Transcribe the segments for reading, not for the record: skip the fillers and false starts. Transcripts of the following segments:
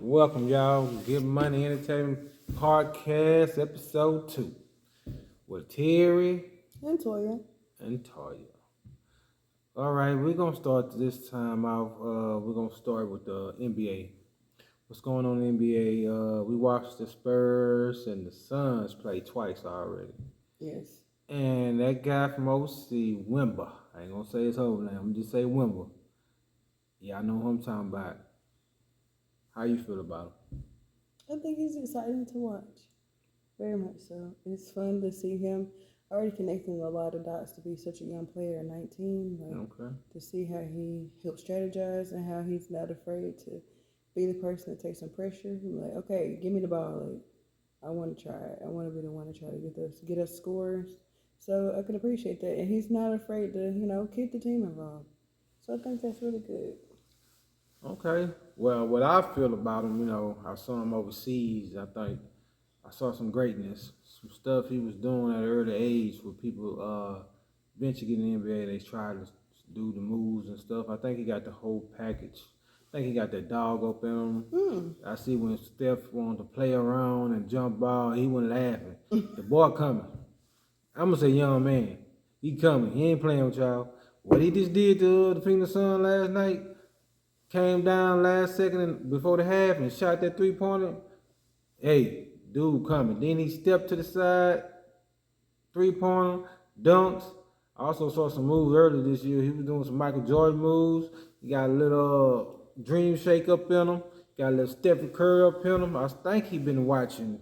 Welcome, y'all. Get Money Entertainment Podcast, Episode 2, with Terry And Toya. and Toya. All right, we're going to start this time out. We're going to start with the NBA. What's going on in the NBA? We watched the Spurs and the Suns play twice already. Yes. And that guy from OC, Wimber, I ain't going to say his whole name, I'm going to just say Wimber. Yeah, I know who I'm talking about. How you feel about him? I think he's exciting to watch. Very much so. It's fun to see him already connecting a lot of dots to be such a young player at 19. Okay. To see how he helps strategize and how he's not afraid to be the person that takes some pressure. I'm like, okay, give me the ball. Like, I want to try it. I want to be the one to try to get us scores. So I can appreciate that. And he's not afraid to, keep the team involved. So I think that's really good. Okay. Well, what I feel about him, I saw him overseas. I think I saw some greatness, some stuff he was doing at an early age where people eventually get in the NBA. They try to do the moves and stuff. I think he got the whole package. I think he got that dog up in him. I see when Steph wanted to play around and jump ball, he wasn't laughing. The boy coming. I'm gonna say young man. He coming. He ain't playing with y'all. What he just did to the Phoenix Sun last night, came down last second and before the half and shot that 3-pointer. Hey, dude coming. Then he stepped to the side, 3-pointer, dunks. I also saw some moves earlier this year. He was doing some Michael Jordan moves. He got a little dream shake up in him. Got a little Stephen Curry up in him. I think he been watching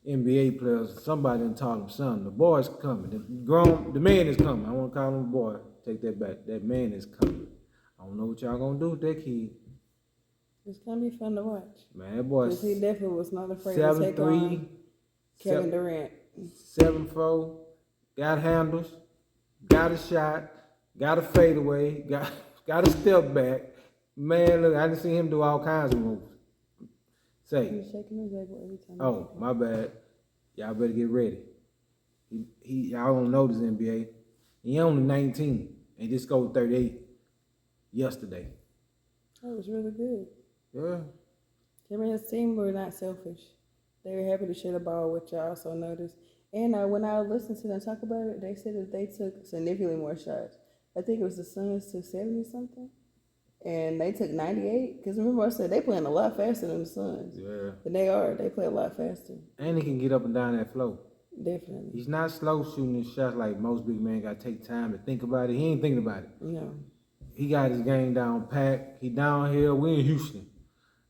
NBA players. Somebody done taught him something. The boy's coming. The man is coming. I want to call him a boy. Take that back. That man is coming. I don't know what y'all gonna do with that kid. It's gonna be fun to watch. Man, that boy. Because he definitely was not afraid to take on Kevin Durant. 7'4", got handles, got a shot, got a fadeaway, got a step back. Man, look, I done seen him do all kinds of moves. Say. He's shaking his elbow every time. Oh, my bad. Y'all better get ready. Y'all don't know this NBA. He only 19 and just scored 38 yesterday. That was really good. Yeah. Him and his team were not selfish. They were happy to share the ball, which I also noticed. And when I listened to them talk about it, they said that they took significantly more shots. I think it was the Suns took 70 something, and they took 98. Because remember I said they playing a lot faster than the Suns. Yeah. But they are. They play a lot faster. And he can get up and down that flow. Definitely. He's not slow shooting his shots like most big men got to take time to think about it. He ain't thinking about it. No. He got his game down pat. He down here. We in Houston.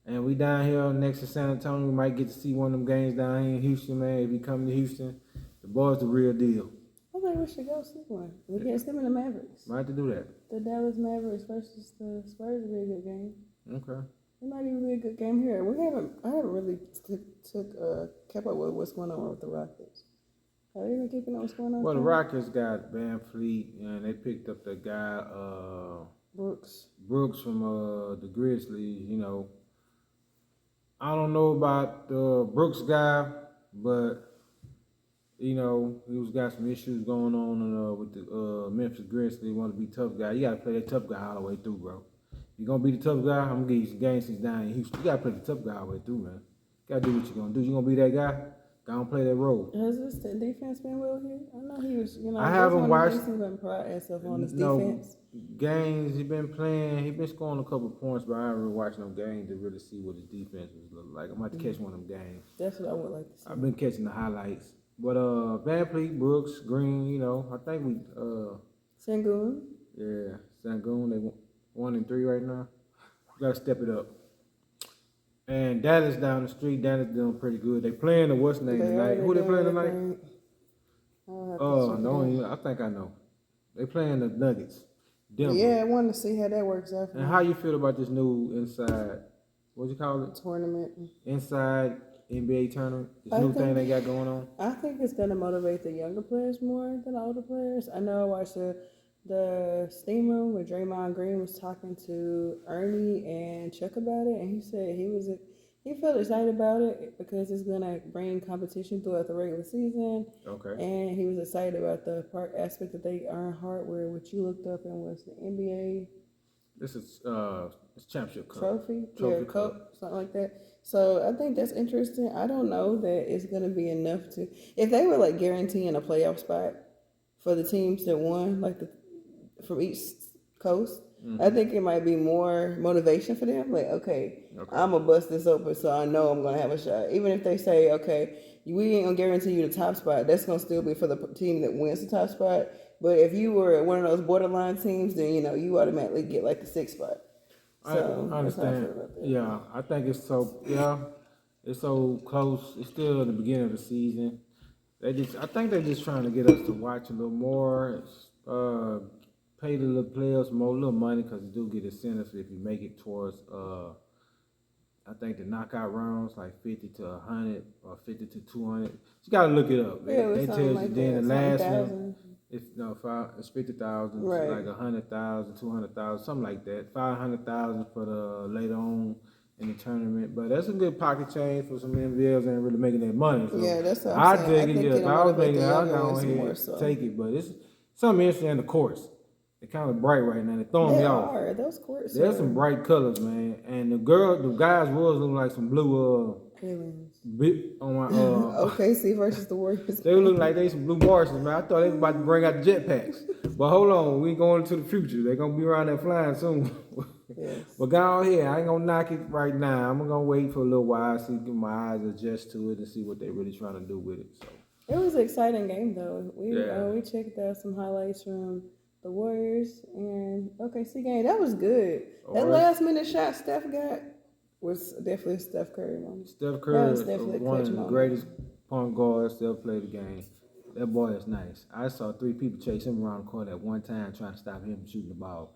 And we down here next to San Antonio. We might get to see one of them games down here in Houston, man. If he come to Houston, the boy's the real deal. I think we should go see one. We can't see them in the Mavericks. Might have to do that. The Dallas Mavericks versus the Spurs would be a good game. Okay. It might even be a good game here. I haven't really kept up with what's going on with the Rockets. Have you been keeping up what's going on? Well, the Rockets got Van Fleet, and they picked up the guy Brooks from the Grizzlies. I don't know about the Brooks guy, but he was got some issues going on with the Memphis Grizzlies. He want to be a tough guy. You got to play that tough guy all the way through, bro. You're going to be the tough guy, I'm going to give you some games since down in Houston. You got to play the tough guy all the way through, man. You got to do what you're going to do. You're going to be that guy. Go and play that role. Has this defense been well here? I know he was, I haven't watched. He's been pride himself on his defense. Games he been playing. He been scoring a couple of points, but I haven't really watched no games to really see what his defense was look like. I'm about to catch one of them games. That's what I would like to see. I've been catching the highlights. But Van Fleet, Brooks, Green, I think we Sengun. Yeah, Sengun. They 1-3 right now. We gotta step it up. And Dallas down the street, Dallas doing pretty good. They playing the what's name tonight? Who they playing tonight? No, I think I know. They playing the Nuggets. Denver. Yeah, I wanted to see how that works out. And how you feel about this new inside? What you call it? Tournament. Inside NBA tournament. This new thing they got going on. I think it's gonna motivate the younger players more than the older players. I know I watched the steam room where Draymond Green was talking to Ernie and Chuck about it, and he said he felt excited about it because it's gonna bring competition throughout the regular season. Okay. And he was excited about the part aspect that they earn hardware, which you looked up and was the NBA. This is It's championship cup. trophy, yeah, Trophy cup. cup, something like that. So I think that's interesting. I don't know that it's gonna be enough to if they were like guaranteeing a playoff spot for the teams that won, like the from each coast. I think it might be more motivation for them. Like, okay, Okay. I'm gonna bust this open, so I know I'm gonna have a shot. Even if they say, okay, we ain't gonna guarantee you the top spot, that's gonna still be for the team that wins the top spot. But if you were one of those borderline teams, then you know you automatically get like the sixth spot. So I that's how I feel understand. about that. Yeah, I think it's so. Yeah, it's so close. It's still the beginning of the season. I think they're just trying to get us to watch a little more. Pay the little players more, little money because you do get incentives if you make it towards. I think the knockout rounds like 50 to 100 or 50 to 200. You gotta look it up. Yeah, it was They tell something you like then the that, something last one. thousand. It's no five. It's 50,000, Right. like 100,000, 200,000, something like that. 500,000 for the later on in the tournament. But that's a good pocket change for some NBLs ain't really making that money. So Yeah, that's what I'm I saying. I dig it. think Yeah, if it'll I was motivate making the it, I'd younger go ones ahead more and so. take it. But it's something interesting in the courts. They're kind of bright right now. They're throwing They me off. are. Those courts There's are some bright colors, man. And the guys was looking like some blue aliens. bit on my OKC versus the Warriors. they were looking like they some blue Martians, man. I thought they was about to bring out the jetpacks. But hold on, we going into the future. They're gonna be around there flying soon. Yes. But go on here, I ain't gonna knock it right now. I'm gonna wait for a little while, see get my eyes adjust to it and see what they really trying to do with it. So It was an exciting game though. yeah. We checked out some highlights from the Warriors and OKC game. That was good. That Or last minute shot Steph got was definitely a Steph Curry moment. Steph That Curry was is definitely a one clutch of the moment. greatest point guards to ever play the game. That boy is nice. I saw 3 people chase him around the court at one time trying to stop him from shooting the ball.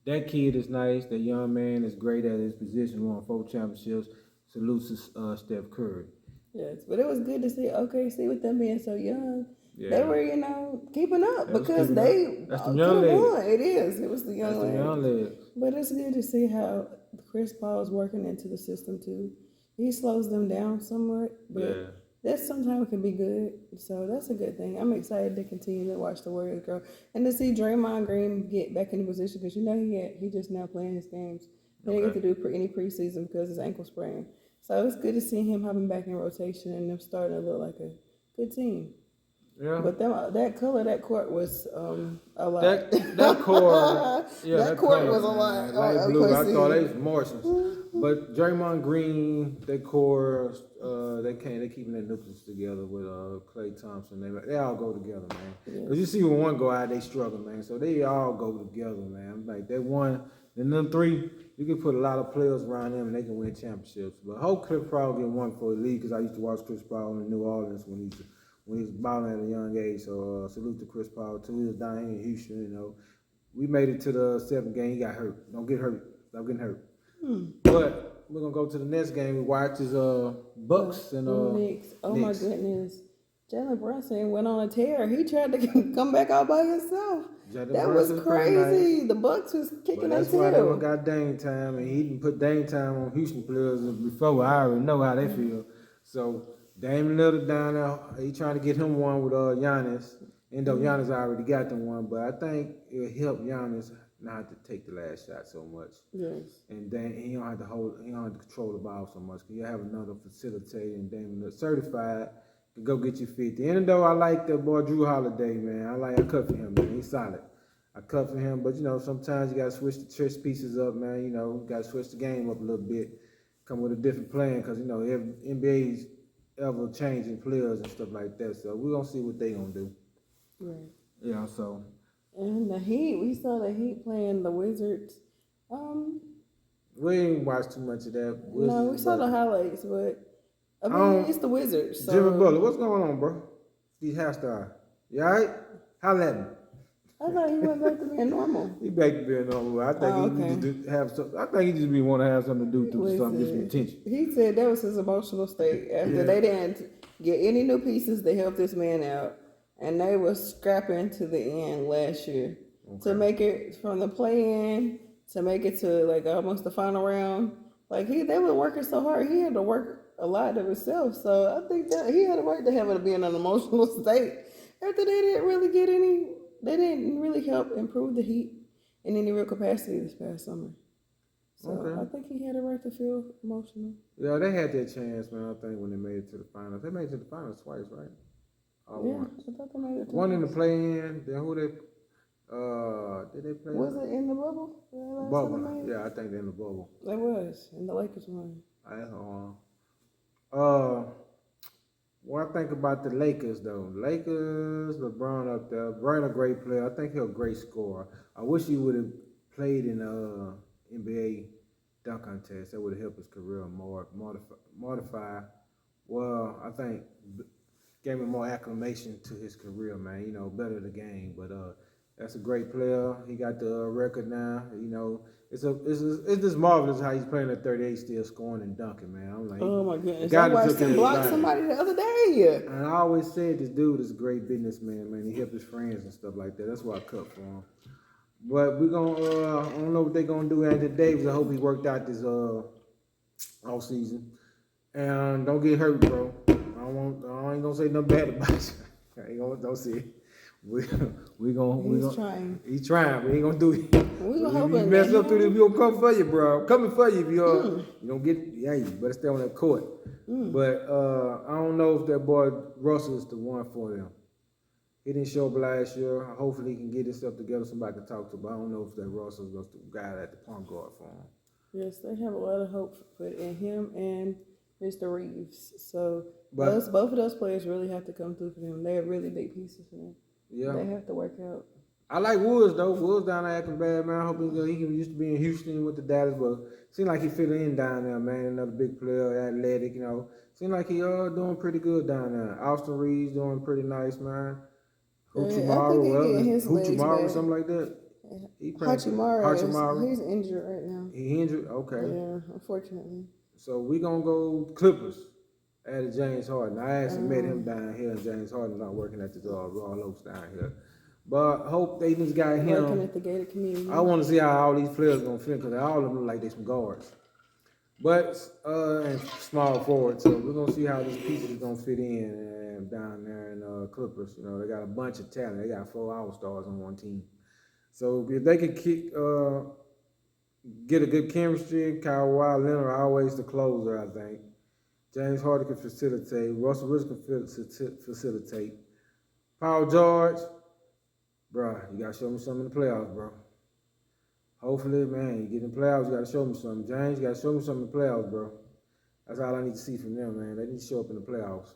That kid is nice. That young man is great at his position. Won 4 championships. Salutes to Steph Curry. Yes, but it was good to see OKC with them being so young. Yeah. They were, keeping up That was because keeping they up. That's could the have young legs. won. It is. It was the young That's the young legs. legs. But it's good to see how Chris Paul is working into the system too. He slows them down somewhat, but Yeah. that sometimes can be good. So that's a good thing. I'm excited to continue to watch the Warriors grow and to see Draymond Green get back into position because he just now playing his games. He didn't get to do any preseason because his ankle sprain. So it's good to see him having back in rotation and them starting to look like a good team. Yeah. But that color, that court was a lot. That core, yeah, that court color, was a man, lot. light blue. I OKC. thought they was Martians, but Draymond Green, that core, they keeping their nucleus together with Klay Thompson. They all go together, man. Cause you see when one go out, they struggle, man. So they all go together, man. Like they won, and them 3, you can put a lot of players around them and they can win championships. But I hope Chris Paul get one for the league because I used to watch Chris Paul in New Orleans when he was balling at a young age. So salute to Chris Paul too. He was down here in Houston, We made it to the 7th game. He got hurt. Don't get hurt. Stop getting hurt. But we're gonna go to the next game. We watch his Bucks and Knicks. Oh Knicks. my goodness. Jalen Brunson went on a tear. He tried to come back out by himself. Jalen That Brunson was pretty crazy. nice. The Bucks was But kicking their that's why they one tail. got Dame time, and he didn't put Dame time on Houston players before. I already know how they feel. So Dame Lillard down there, he trying to get him one with Giannis. And though Giannis already got them one, but I think it'll help Giannis not to take the last shot so much. Yes. And then he don't have to control the ball so much. Cause you have another facilitator and Dame Lillard certified to go get you 50. And though I like the boy Drew Holiday, man, I cut for him, man. He's solid. I cut for him, but sometimes you gotta switch the chess pieces up, man. You gotta switch the game up a little bit, come with a different plan, cause NBA's ever changing players and stuff like that. So we're gonna see what they gonna do. Right. Yeah. So. And the Heat, we saw the Heat playing the Wizards. We didn't watch too much of that. No, we saw the highlights, but it's the Wizards. So. Jimmy Butler, what's going on, bro? These hairstyles. You alright? Holla at me. I thought he went back to being normal. He back to being normal. I think he just have some. I think he just be want to have something to do to something, get some attention. He said that was his emotional state after they didn't get any new pieces to help this man out, and they were scrapping to the end last year to make it from the play-in to make it to like almost the final round. Like they were working so hard, he had to work a lot of himself. So I think that he had a right to have it be in an emotional state after they didn't really get any. They didn't really help improve the Heat in any real capacity this past summer. So Okay. I think he had a right to feel emotional. Yeah, they had their chance, man. I think when they made it to the finals, they made it to the finals twice, right? Or Yeah, once. I thought they made it One in the twice. play-in. Then who they? Did they play in Was it in the bubble? The the last time they bubble? made it? Yeah, I think they're in the bubble. It was, and the Lakers won. I uh, what I think about the Lakers though, Lakers, LeBron up there. LeBron a great player. I think he's a great scorer. I wish he would have played in NBA dunk contest. That would have helped his career more. Modify. Well, I think gave him more acclamation to his career, man. You know, better the game. But that's a great player. He got the record now. You know, it's just marvelous how he's playing at 38, still scoring and dunking, man. I'm like, Oh my the goodness! I guy that watched took him it block right. somebody the other day. And I always said this dude is a great businessman, man. He helped his friends and stuff like that. That's why I cut for him. But we're gonna I don't know what they're gonna do after Davis. I hope he worked out this off season. And don't get hurt, bro. I ain't gonna say nothing bad about you. I ain't gonna don't see it. We He's trying. He's trying, but he ain't gonna do it. We were If you hoping mess that up through this, we gonna come for you, bro. I'm coming for you if you don't get you better stay on that court. But I don't know if that boy Russell is the one for them. He didn't show up last year. Hopefully he can get himself together, somebody can talk to, but I don't know if that Russell is the guy at the point guard for him. Yes, they have a lot of hope for in him and Mr. Reeves. So But both of those players really have to come through for them. They're really big pieces for them. yeah. They have to work out. I like Woods though. Woods down there acting bad, man. I hope he used to be in Houston with the Dallas, but seemed like he fit in down there, man. Another big player, athletic, you know. Seemed like he doing pretty good down there. Austin Reeves doing pretty nice, man. I think he's getting his legs Huchimara, back. something like that. He playing Hachimara, he's injured right now. He injured. Okay. Yeah, unfortunately. So we gonna go Clippers. Added James Harden. I actually met him down here, and James Harden not working at the Raw Oaks down here. But hope they just got him. Working at the gated community. I want to see how all these players gonna fit because all of them look like they some guards. But and small forward, so we're gonna see how these pieces gonna fit in and down there in Clippers. You know, they got a bunch of talent. They got 4 All-Stars on one team. So if they could get a good chemistry, Kawhi Leonard always the closer, I think. James Harden can facilitate. Russell Wilson can facilitate. Paul George, bro, you gotta show me something in the playoffs, bro. Hopefully, man, you get in the playoffs, you gotta show me something. James, you gotta show me something in the playoffs, bro. That's all I need to see from them, man. They need to show up in the playoffs.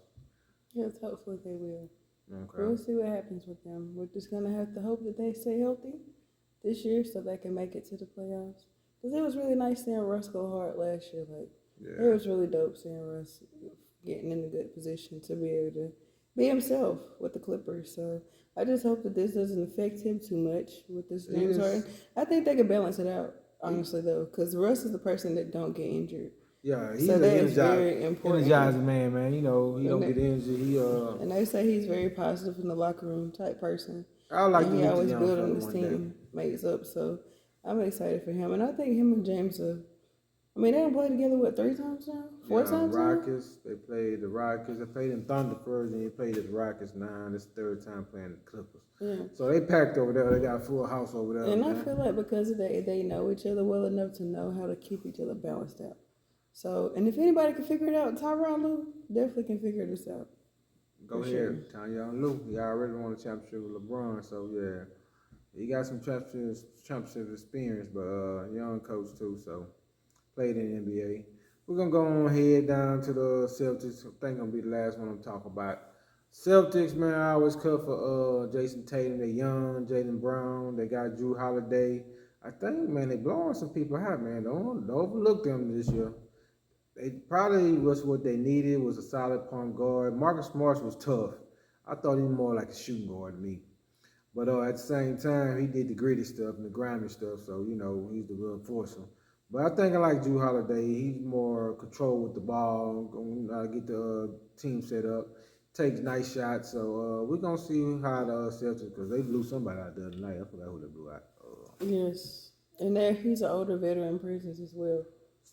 Yes, hopefully they will. Okay. We'll see what happens with them. We're just gonna have to hope that they stay healthy this year so they can make it to the playoffs. Because it was really nice seeing Russ go hard last year. It was really dope seeing Russ getting in a good position to be able to be himself with the Clippers. So I just hope that this doesn't affect him too much with this James Harden. I think they can balance it out, honestly, though, because Russ is the person that don't get injured. Yeah, he's so an very important. energizing man. You know, he don't get injured. And they say he's very positive in the locker room type person. I like and he always building his team mates up. So I'm excited for him. And I think him and James they don't play together, 3 times now? 4 times Rockets. They played the Rockets. They played in Thunder first, and they played the Rockets now. This 3rd time playing the Clippers. Yeah. So they packed over there. They got a full house over there. And I feel like because of that, they know each other well enough to know how to keep each other balanced out. So, and if anybody can figure it out, Tyronn Lue definitely can figure this out. Go ahead, Tyronn Lue. He already won a championship with LeBron, so yeah. He got some championship experience, but young coach too, so played in the NBA. We're gonna go on head down to the Celtics. I think gonna be the last one I'm talking about. Celtics, man, I always cut for Jason Tatum. They're young, Jaylen Brown. They got Drew Holiday. I think, man, they blowing some people out, man. Don't overlook them this year. They probably was what they needed was a solid point guard. Marcus Smart was tough. I thought he was more like a shooting guard to me. But at the same time, he did the gritty stuff and the grimy stuff, so, you know, he's the real enforcer. But I think I like Drew Holiday. He's more control with the ball, going get the team set up, takes nice shots. So we're going to see how the Celtics, because they blew somebody out the other night. I forgot who they blew out. Yes. And he's an older veteran presence as well.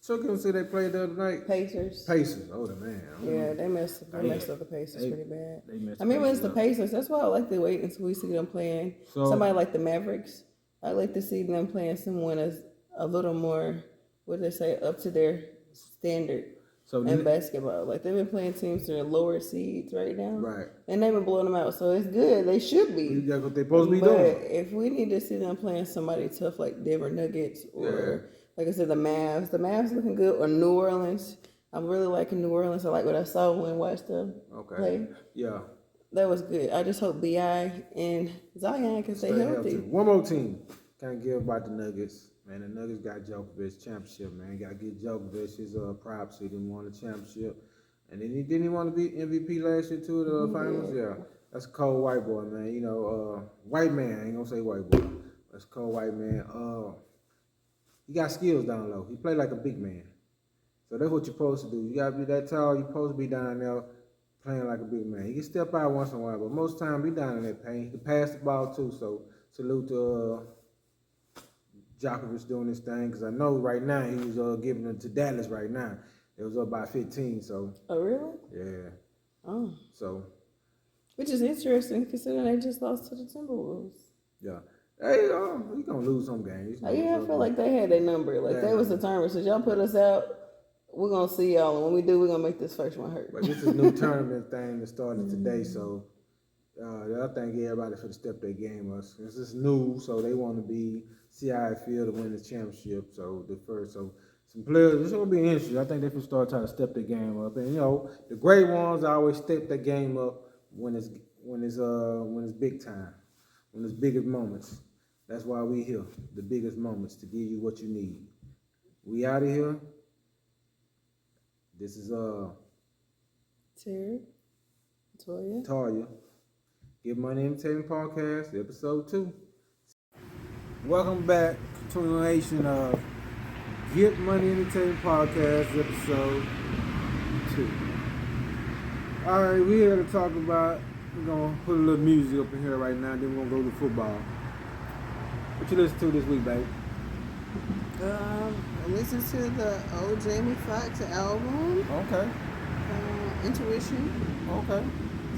Took him to see they played the other night. Pacers. Oh, the man. Yeah, they messed up the Pacers pretty bad. When it's the Pacers. That's why I like to wait until we see them playing somebody like the Mavericks. I like to see them playing someone as a little more what they say, up to their standard So in basketball. Like they've been playing teams that are lower seeds right now, right, and they've been blowing them out. So it's good. They should be. that's what they're supposed to be But doing. if we need to see them playing somebody tough like Denver Nuggets Yeah. or like I said, the Mavs looking good, or New Orleans. I'm really liking New Orleans. I like what I saw when I watched them play. Yeah. That was good. I just hope Bi and Zion can stay healthy. One more team. Can't give about the Nuggets. Man, the Nuggets got Djokovic championship, man. Got to get Djokovic his props. He didn't want a championship. And then he didn't want to be MVP last year too, the finals. Yeah. That's a cold white boy, man. You know, white man. I ain't gonna say white boy. That's a cold white man. He got skills down low. He played like a big man. So that's what you're supposed to do. You gotta be that tall. You're supposed to be down there playing like a big man. He can step out once in a while, but most time he down in that paint. He can pass the ball too. So salute to Djokovic doing this thing, because I know right now he was giving it to Dallas right now. It was up by 15. So. Oh really? Yeah. Oh. So. Which is interesting considering they just lost to the Timberwolves. Yeah. Hey, we gonna lose some games. Yeah, I feel like they had their number. Like that was the tournament. Since y'all put us out, we're gonna see y'all, and when we do, we're gonna make this first one hurt. But this is a new tournament thing that started today, so I think everybody should step their game up. This is new, so they want to see how it feel to win the championship. So some players, this is gonna be interesting. I think they should start trying to step their game up, and the great ones always step their game up when it's big time, when it's biggest moments. That's why we here, the biggest moments, to give you what you need. We out of here. This is Terry, Toya. Give Money Entertainment Podcast, episode 2. Welcome back, continuation of Get Money Entertainment Podcast, episode 2. All right, we're here to talk about. We're gonna put a little music up in here right now. Then we're gonna go to football. What you listen to this week, babe? I listened to the old Jamie Foxx album. Okay. Intuition. Okay.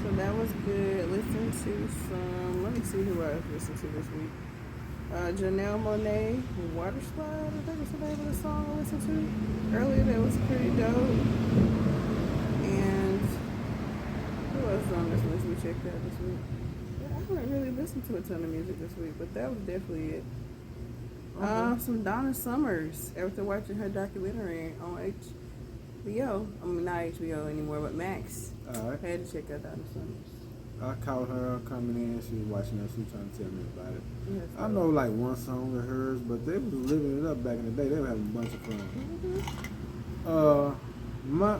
So that was good. Listened to some. Let me see who I listened to this week. Janelle Monáe, Water Slide. I think it's the name of the song I listened to earlier. That was pretty dope. And who else on this list we checked out this week? I haven't really listened to a ton of music this week, but that was definitely it. Okay. Some Donna Summers after watching her documentary on HBO. I mean, not HBO anymore, but Max. All right. I had to check out Donna Summers. I caught her coming in. She was watching that. She was trying to tell me about it. Yes, I know like one song of hers, but they was living it up back in the day. They were having a bunch of fun.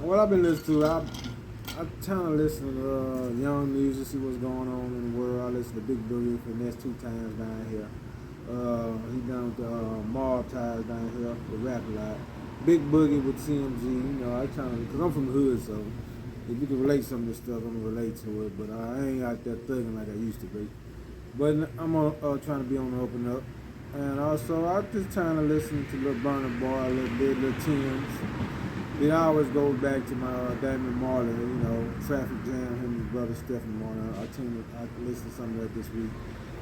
What I've been listening to, I kind of listen to young music, see what's going on in the world. I listen to Big Boogie for the next 2 times down here. He down with the Mob Ties down here, the rap a lot. Big Boogie with CMG, I trying to, because I'm from the hood, so if you can relate some of this stuff, I'm going to relate to it. But I ain't out there thugging like I used to be. But I'm trying to be on the open up. And also, I just trying to listen to Lil Burna Boy a little bit, Lil Tim's. It always goes back to my Damon Marley, Traffic Jam, him and his brother Stephen Marley. I listened to some of that this week.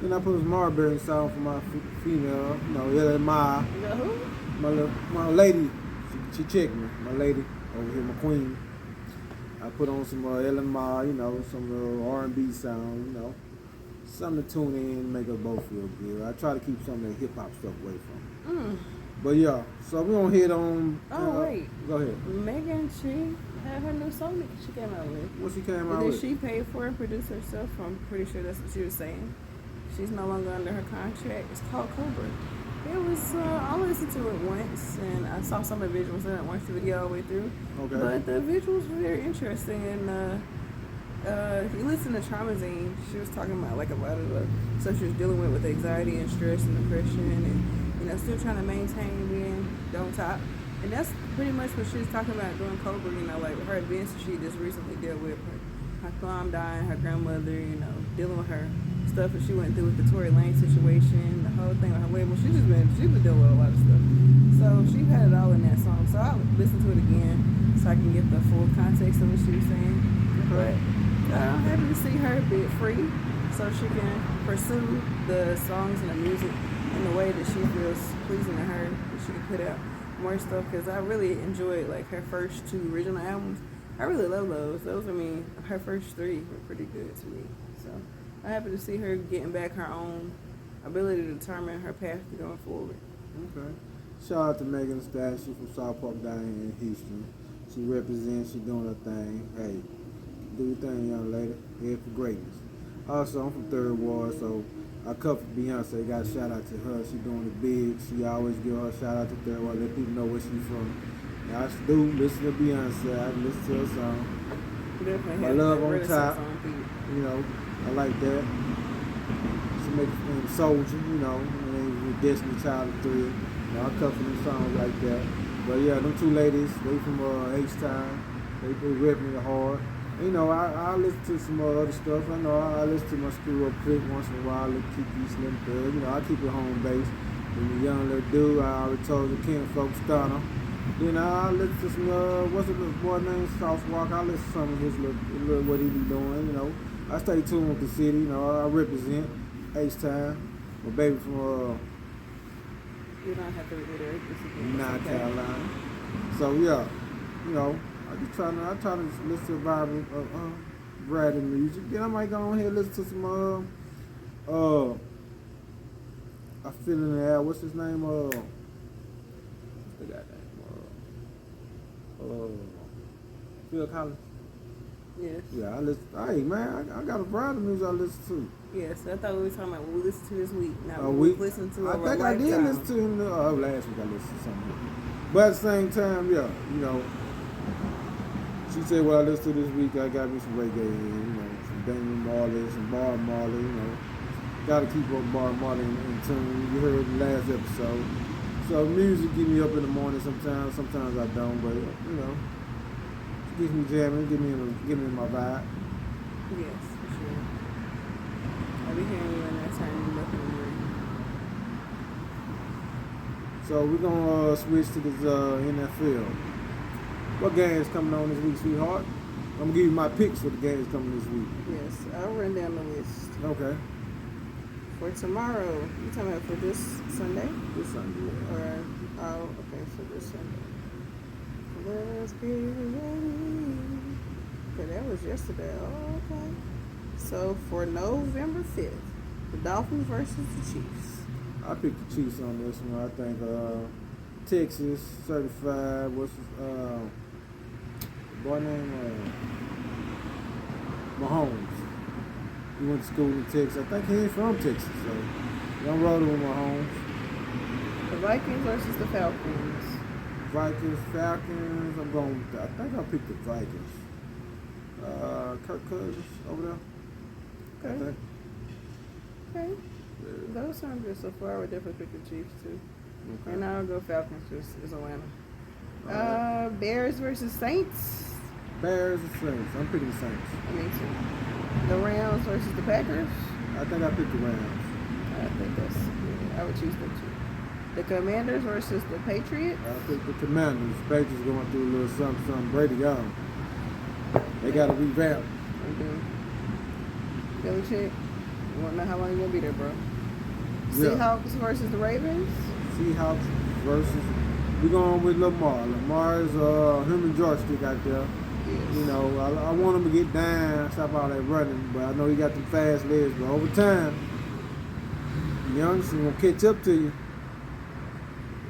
Then I put some Marbury song for my female, LMI. My lady, she checked me. My lady over here, my queen. I put on some LMI, some R&B sound, something to tune in, make us both feel good. I try to keep some of the hip hop stuff away from it. But yeah, so we're gonna hit on. Wait. Go ahead. Megan, she had her new song that she came out with. What she came out with? Did she pay for and produce herself? I'm pretty sure that's what she was saying. She's no longer under her contract. It's called Cobra. It was, I listened to it once, and I saw some of the visuals. I didn't watch the video all the way through. Okay. But the visuals were very interesting, and if you listen to Traumazine, she was talking about like a lot of the stuff she was dealing with anxiety and stress and depression, and still trying to maintain being on top. And that's pretty much what she was talking about doing Cobra. Like her events she just recently dealt with her mom dying, her grandmother, dealing with her stuff that she went through with the Tory Lane situation, the whole thing with her label. She's been dealing with a lot of stuff. So she had it all in that song. So I'll listen to it again so I can get the full context of what she was saying. But I'm happy to see her be free so she can pursue the songs and the music in the way that she feels pleasing to her, that she can put out. more stuff because I really enjoyed like her first two original albums. I really love those. Those, I mean, her first three were pretty good to me. So I'm happy to see her getting back her own ability to determine her path going forward. Okay. Shout out to Megan Thee Stallion. She from South Park down here in Houston. She represents. She doing her thing. Hey, do your thing, young lady. Head for greatness. Also, I'm from Third Ward, so I cover Beyonce. Got a shout out to her. She doing it big. She always give her a shout out to Third Ward. Let people know where she from. Now, I do listen to Beyonce. I listen to her song. Definitely My have love that on Renaissance top. on beat. You know, I like that. She make a soldier, you know, and Destiny Child of Three. You know, I cover them songs like that. But yeah, them two ladies, they from H-Town. They ripping it hard. You know, I listen to some other stuff. I know I listen to my Screw Up Click once in a while. I keep these Slim Thug. You know, I keep it home base. When the young little dude, I already told the King folks Stunner. Then I listen to some, what's the little boy named Southwalk? I listen to some of his little what he be doing, you know. I stay tuned with the city, you know, I represent H-Town. My baby from You don't have to reiterate this again. North It's okay. Carolina. So yeah, you know, I try to listen to vibrant, variety music. Then I might go on here and listen to some, I feel in the air. What's his name? What's the guy name? Phil Collins. Yes. Yeah, I listen. Hey man, I got a variety of music I listen to. Yes. I thought we were talking about what we listened to this week. Now A we week. listened to I over think a I did lifetime. listen to him. Last week I listened to something. But at the same time, yeah, you know, she said what I listened to this week. I got me some reggae, you know, some Daniel Marley, some Bob Marley, you know. Got to keep up Bob Marley in tune. You heard the last episode. So music get me up in the morning sometimes. Sometimes I don't, but you know, it gets me jamming, get me in my vibe. Yes, for sure. I'll be hearing you in that time you look in the morning. So we're gonna switch to this NFL. What games coming on this week, sweetheart? I'm gonna give you my picks for the games coming this week. Yes, I'll run down the list. Okay. For tomorrow, you talking about for this Sunday? This Sunday. Or, oh, okay, for this Sunday. Let's get ready. Okay, that was yesterday. Oh, okay. So for November 5th, the Dolphins versus the Chiefs. I picked the Chiefs on this one. I think Texas certified. What's his boy name? Mahomes. He went to school in Texas. I think he ain't from Texas, so I'm rolling with Mahomes. The Vikings versus the Falcons. Vikings, Falcons. I'm going. I think I picked the Vikings. Kirk Cousins over there. I Okay. think. Okay. Yeah. Those sound good so far. I would definitely pick the Chiefs too. Okay. And I'll go Falcons just as Atlanta. All right. Bears versus Saints. Bears and Saints. I'm picking the Saints. I mean, too. The Rams versus the Packers. I think I picked the Rams. I think that's good. I would choose them too. The Commanders versus the Patriots. I picked the Commanders. Patriots going through a little something. Brady gone. They got to revamp. Okay. Belichick. You want to know how long you're going to be there, bro? Yeah. Seahawks versus the Ravens. Seahawks versus. We going with Lamar. Lamar's human joystick out there. Yes. You know, I want him to get down, stop all that running, but I know he got them fast legs. But over time, Youngster gonna catch up to you.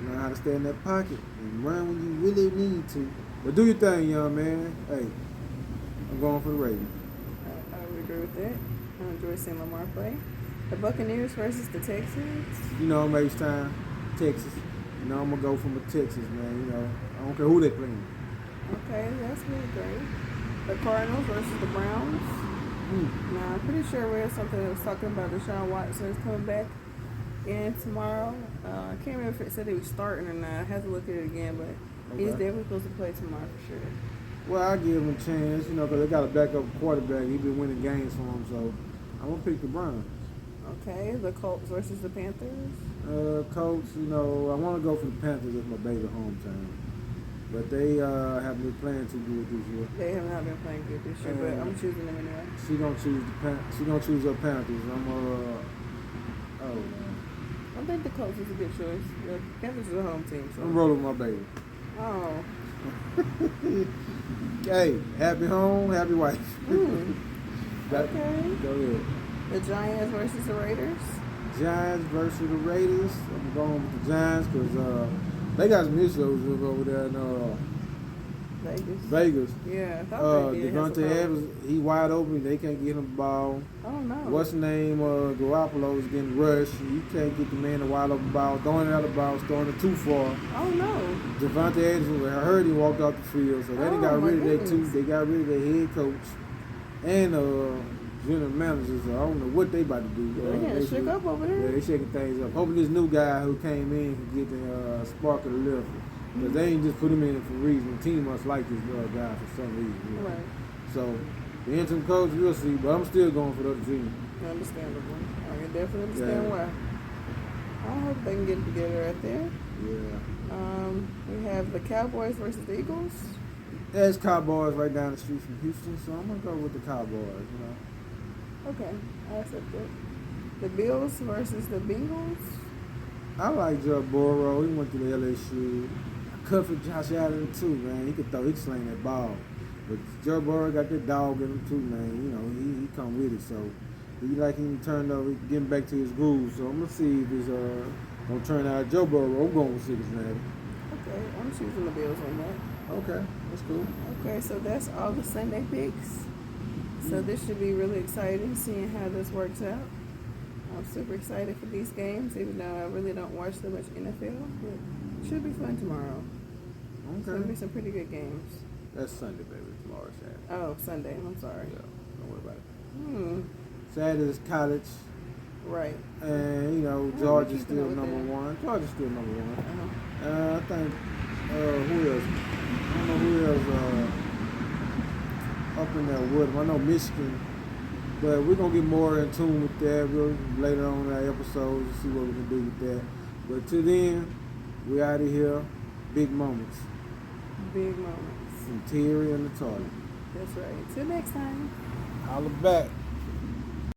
You know how to stay in that pocket and run when you really need to. But do your thing, young man. Hey, I'm going for the Ravens. I would agree with that. I enjoy seeing Lamar play. The Buccaneers versus the Texans. You know, maybe it's time, Texas. You know, I'm gonna go from the Texas, man. You know, I don't care who they playing. Okay, that's really great. The Cardinals versus the Browns. Now, I'm pretty sure we had something that was talking about Deshaun Watson is coming back in tomorrow. I can't remember if it said he was starting or not. I have to look at it again, but he's Okay. definitely supposed to play tomorrow for sure. Well, I give him a chance, you know, because they got a backup quarterback. He been winning games for them, so I'm gonna pick the Browns. Okay, the Colts versus the Panthers. Colts, you know, I want to go for the Panthers as my baby hometown, but they haven't been playing too good this year. They have not been playing good this year, but I'm choosing them anyway. She gonna choose her Panthers. I'm man. I think the Colts is a good choice. The Panthers are the home team. So. I'm rolling with my baby. Oh. Hey, happy home, happy wife. Okay. Go ahead. The Giants versus the Raiders. Giants versus the Raiders. I'm going with the Giants because they got some issues over there in Vegas. Vegas. Yeah, I thought they did. Devontae Evans, he wide open. They can't get him the ball. Oh no. What's the name? Garoppolo is getting rushed. You can't get the man a wide open ball. Throwing it out of bounds, throwing it too far. Oh no. Devontae Evans, I heard he walked off the field, so they done got rid of that too. They got rid of their head coach and general managers. I don't know what they about to do. They getting shook up over there. Yeah, they shaking things up. Hoping this new guy who came in can get the spark of the lift. Because they ain't just put him in for a reason. The team must like this guy for some reason. You know? Right. So, the interim coach, we'll see. But I'm still going for the other team. Understandable. I can definitely understand why. I hope they can get it together right there. Yeah. We have the Cowboys versus the Eagles. There's Cowboys right down the street from Houston, so I'm going to go with the Cowboys, you know. Okay, I accept it. The Bills versus the Bengals. I like Joe Burrow. He went to the LSU. I cut for Josh Allen too, man. He could sling that ball. But Joe Burrow got that dog in him too, man. You know, he come with it. So he like him turned over, getting back to his groove. So I'm gonna see if it's gonna turn out Joe Burrow. I'm going with Cincinnati. Okay, I'm choosing the Bills on that. Okay, that's cool. Okay, so that's all the Sunday picks. So this should be really exciting, seeing how this works out. I'm super excited for these games, even though I really don't watch so much NFL. But it should be fun tomorrow. Okay. It's gonna be some pretty good games. That's Sunday, baby. Tomorrow's Saturday. Oh, Sunday. I'm sorry. Yeah, don't worry about it. Hmm. Saturday's college. Right. And, you know, Oh, Georgia's keeping still up with number that. one. Georgia's still number one. Uh-huh. I think, who else? I don't know who else up in there with them. I know Michigan. But we're going to get more in tune with that later on in our episodes and see what we can do with that. But till then, we out of here. Big moments. Big moments. From Terry and the Toilet. That's right. Till next time. Holla back.